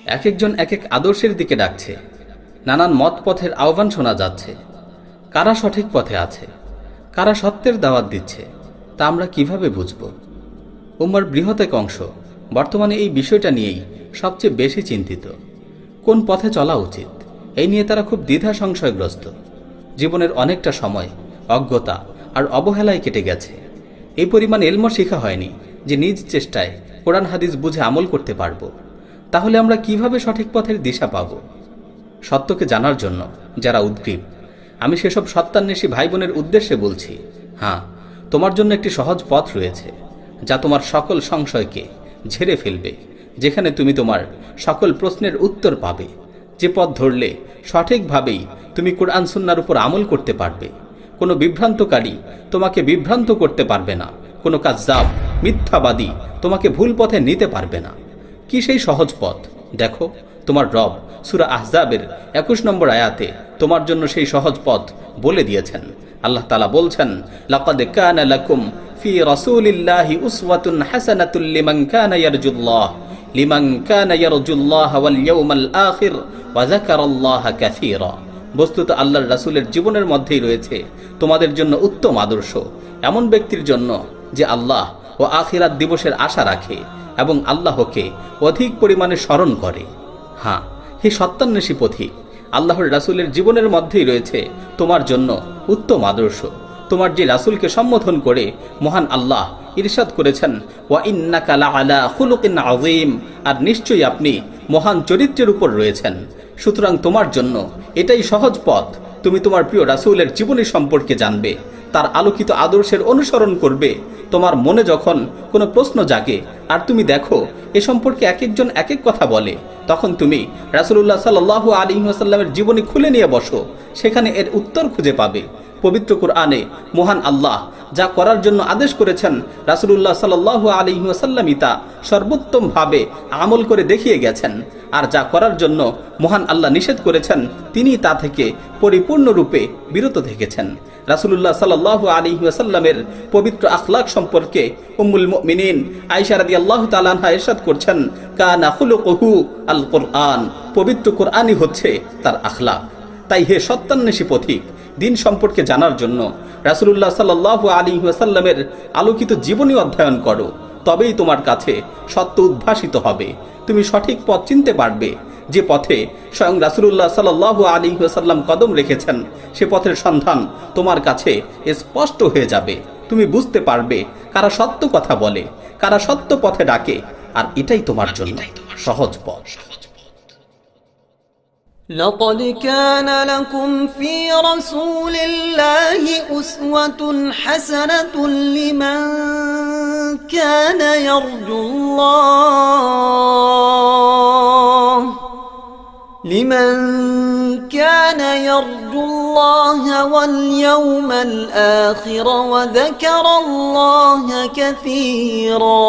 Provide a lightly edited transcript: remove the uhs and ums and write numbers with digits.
এক একজন এক এক আদর্শের দিকে ডাকছে, নানান মত পথের আহ্বান শোনা যাচ্ছে। কারা সঠিক পথে আছে, কারা সত্যের দাওয়াত দিচ্ছে, তা আমরা কিভাবে বুঝব? উম্মার বৃহৎ এক অংশ বর্তমানে এই বিষয়টা নিয়েই সবচেয়ে বেশি চিন্তিত। কোন পথে চলা উচিত এই নিয়ে তারা খুব দ্বিধা সংশয়গ্রস্ত। জীবনের অনেকটা সময় অজ্ঞতা আর অবহেলায় কেটে গেছে। এই পরিমাণ এলমও শেখা হয়নি যে নিজ চেষ্টায় কোরআন হাদিস বুঝে আমল করতে পারব। তাহলে আমরা কিভাবে সঠিক পথের দিশা পাব? সত্যকে জানার জন্য যারা উদ্গ্রীব, আমি সেসব সত্যান্বেষী ভাই বোনের উদ্দেশ্যে বলছি, হ্যাঁ, তোমার জন্য একটি সহজ পথ রয়েছে যা তোমার সকল সংশয়কে ঝেড়ে ফেলবে, যেখানে তুমি তোমার সকল প্রশ্নের উত্তর পাবে। যে পথ ধরলে সঠিকভাবেই তুমি কোরআন সুন্নাহর উপর আমল করতে পারবে। কোনো বিভ্রান্তকারী তোমাকে বিভ্রান্ত করতে পারবে না, কোনো কাযযাব মিথ্যাবাদী তোমাকে ভুল পথে নিতে পারবে না। কি সেই সহজ পথ? দেখো, তোমার রব সূরা আহজাবের 21 নম্বর আয়াতে তোমার জন্য সেই সহজ পথ বলে দিয়েছেন। আল্লাহ তাআলা বলছেন, লাকাদ কানা লাকুম ফি রাসূলিল্লাহি উসওয়াতুন হাসানাতুল লিমান কানা ইয়ারজুল্লাহ ওয়াল ইয়াউমাল আখির ওয়া যাকারাল্লাহা কাসীরা। বস্তুত আল্লাহর রাসূলের জীবনের মধ্যেই রয়েছে তোমাদের জন্য উত্তম আদর্শ, এমন ব্যক্তির জন্য যে আল্লাহ ও আখিরাত দিবসের আশা রাখে এবং আল্লাহকে অধিক পরিমাণে স্মরণ করে। হ্যাঁ, হে সত্যান্বেষী পথিক, আল্লাহর রাসূলের জীবনের মধ্যেই রয়েছে তোমার জন্য উত্তম আদর্শ। তোমার যে রাসূলকে সম্বোধন করে মহান আল্লাহ ইরশাদ করেছেন, ওয়া ইন্নাকা লাআলা খুলুকিন আযীম, আর নিশ্চয়ই আপনি মহান চরিত্রের উপর রয়েছেন। সুতরাং তোমার জন্য এটাই সহজ পথ। তুমি তোমার প্রিয় রাসূলের জীবনী সম্পর্কে জানবে, তার আলোকিত আদর্শের অনুসরণ করবে। তোমার মনে যখন কোনো প্রশ্ন জাগে আর তুমি দেখো এ সম্পর্কে এক একজন এক এক কথা বলে, তখন তুমি রাসূলুল্লাহ সাল্লাল্লাহু আলাইহি ওয়াসাল্লামের জীবনী খুলে নিয়ে বসো, সেখানে এর উত্তর খুঁজে পাবে। পবিত্র কুরআনে মহান আল্লাহ যা করার জন্য আদেশ করেছেন, রাসূলুল্লাহ সাল্লাল্লাহু আলাইহি ওয়াসাল্লামই তা সর্বোত্তমভাবে আমল করে দেখিয়ে গেছেন। আর যা করার জন্য মহান আল্লাহ নিষেধ করেছেন, তিনি তা থেকে পরিপূর্ণরূপে বিরত থেকেছেন। রাসূলুল্লাহ সাল্লাল্লাহু আলাইহি ওয়াসাল্লামের পবিত্র আখলাক সম্পর্কে উম্মুল মুমিনিন আয়েশা রাদিয়াল্লাহু তাআলা আনহা ইরশাদ করছেন, কানা খুলুকুহু আল কুরআন, পবিত্র কুরআনই হচ্ছে তার আখলাক। তাই হে সত্যান্বেষী পথিক, দিন সম্পর্কে জানার জন্য রাসূলুল্লাহ সাল্লাল্লাহু আলাইহি ওয়াসাল্লামের আলোকিত জীবনী অধ্যয়ন করো, তবেই তোমার কাছে সত্য উদ্ভাসিত হবে। তুমি সঠিক পথ চিনতে পারবে। যে পথে স্বয়ং রাসূলুল্লাহ সাল্লাল্লাহু আলাইহি ওয়াসাল্লাম কদম রেখেছেন, সে পথের সন্ধান তোমার কাছে স্পষ্ট হয়ে যাবে। তুমি বুঝতে পারবে কারা সত্য কথা বলে, কারা সত্য পথে ডাকে, আর এটাই তোমার জন্য সহজ পথ। لقد كان لكم في رسول الله أسوة حسنة لمن كان يرجو الله واليوم الآخر وذكر الله كثيرا